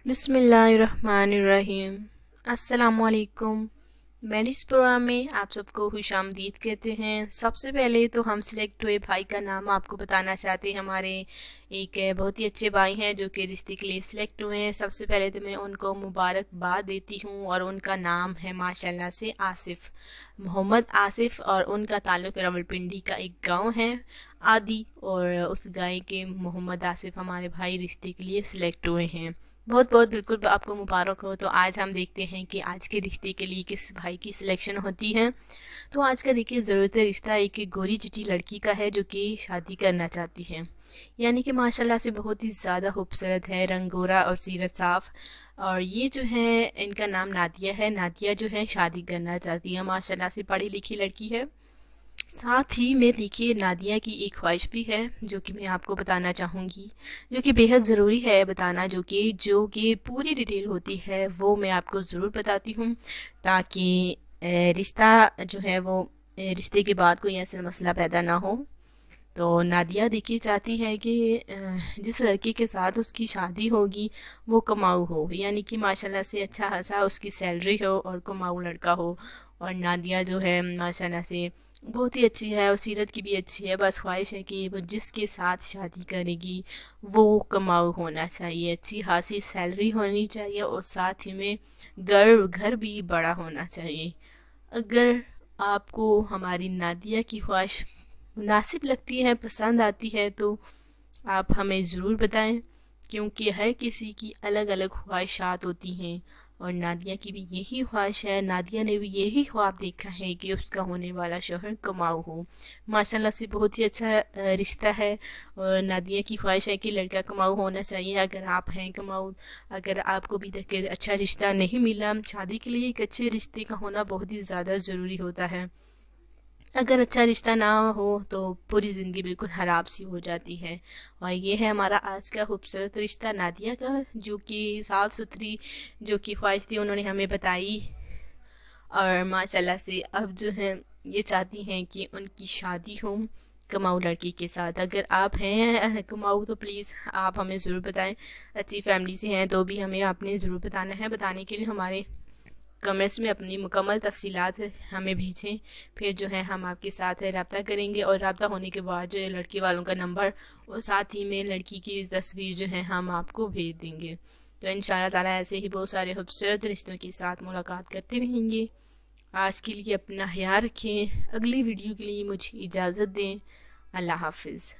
بسم اللہ الرحمن الرحیم۔ السلام علیکم۔ میری اس پروگرام میں آپ سب کو خوش آمدید کہتے ہیں۔ سب سے پہلے تو ہم سلیکٹ ہوئے بھائی کا نام آپ کو بتانا چاہتے ہیں۔ ہمارے ایک بہت ہی اچھے بھائی ہیں جو کہ رشتے کے لیے سلیکٹ ہوئے ہیں۔ سب سے پہلے تو میں ان کو مبارکباد دیتی ہوں، اور ان کا نام ہے ماشاءاللہ سے آصف، محمد آصف، اور ان کا تعلق راولپنڈی کا ایک گاؤں ہے آدی، اور اس گائے کے محمد آصف ہمارے بھائی رشتے کے لیے سلیکٹ ہوئے ہیں۔ بہت بہت بالکل آپ کو مبارک ہو۔ تو آج ہم دیکھتے ہیں کہ آج کے رشتے کے لیے کس بھائی کی سلیکشن ہوتی ہے۔ تو آج کا دیکھیے ضرورت رشتہ ایک گوری چٹی لڑکی کا ہے جو کہ شادی کرنا چاہتی ہے، یعنی کہ ماشاءاللہ سے بہت ہی زیادہ خوبصورت ہے، رنگ گورا اور سیرت صاف، اور یہ جو ہے ان کا نام نادیہ ہے۔ نادیہ جو ہے شادی کرنا چاہتی ہے، ماشاءاللہ سے پڑھی لکھی لڑکی ہے۔ ساتھ ہی میں دیکھیے نادیہ کی ایک خواہش بھی ہے جو کہ میں آپ کو بتانا چاہوں گی، جو کہ بے حد ضروری ہے بتانا، جو کہ پوری ڈیٹیل ہوتی ہے وہ میں آپ کو ضرور بتاتی ہوں، تاکہ رشتہ جو ہے وہ رشتے کے بعد کوئی ایسا مسئلہ پیدا نہ ہو۔ تو نادیہ دیکھیے چاہتی ہے کہ جس لڑکے کے ساتھ اس کی شادی ہوگی وہ کماؤ ہو، یعنی کہ ماشاءاللہ سے اچھا خاصا اس کی سیلری ہو اور کماؤ لڑکا ہو۔ اور نادیہ جو ہے ماشاءاللہ سے بہت ہی اچھی ہے اور سیرت کی بھی اچھی ہے، بس خواہش ہے کہ وہ جس کے ساتھ شادی کرے گی وہ کماؤ ہونا چاہیے، اچھی خاصی سیلری ہونی چاہیے، اور ساتھ ہی میں گھر بھی بڑا ہونا چاہیے۔ اگر آپ کو ہماری نادیہ کی خواہش مناسب لگتی ہے، پسند آتی ہے، تو آپ ہمیں ضرور بتائیں، کیونکہ ہر کسی کی الگ الگ خواہشات ہوتی ہیں، اور نادیہ کی بھی یہی خواہش ہے، نادیہ نے بھی یہی خواب دیکھا ہے کہ اس کا ہونے والا شوہر کماؤ ہو۔ ماشاءاللہ سے بہت ہی اچھا رشتہ ہے، اور نادیہ کی خواہش ہے کہ لڑکا کماؤ ہونا چاہیے۔ اگر آپ ہیں کماؤ، اگر آپ کو بھی تک اچھا رشتہ نہیں ملا، شادی کے لیے ایک اچھے رشتے کا ہونا بہت ہی زیادہ ضروری ہوتا ہے۔ اگر اچھا رشتہ نہ ہو تو پوری زندگی بالکل خراب سی ہو جاتی ہے۔ اور یہ ہے ہمارا آج کا خوبصورت رشتہ نادیہ کا، جو کہ صاف ستھری جو کہ خواہش تھی انہوں نے ہمیں بتائی، اور ماشاءاللہ سے اب جو ہے یہ چاہتی ہیں کہ ان کی شادی ہو کماؤ لڑکی کے ساتھ۔ اگر آپ ہیں کماؤ تو پلیز آپ ہمیں ضرور بتائیں، اچھی فیملی سے ہیں تو بھی ہمیں آپ نے ضرور بتانا ہے۔ بتانے کے لیے ہمارے کمنٹس میں اپنی مکمل تفصیلات ہمیں بھیجیں، پھر جو ہے ہم آپ کے ساتھ رابطہ کریں گے، اور رابطہ ہونے کے بعد جو ہے لڑکی والوں کا نمبر اور ساتھ ہی میں لڑکی کی تصویر جو ہے ہم آپ کو بھیج دیں گے۔ تو انشاءاللہ تعالیٰ ایسے ہی بہت سارے خوبصورت رشتوں کے ساتھ ملاقات کرتے رہیں گے۔ آج کے لیے اپنا خیال رکھیں، اگلی ویڈیو کے لیے مجھے اجازت دیں۔ اللہ حافظ۔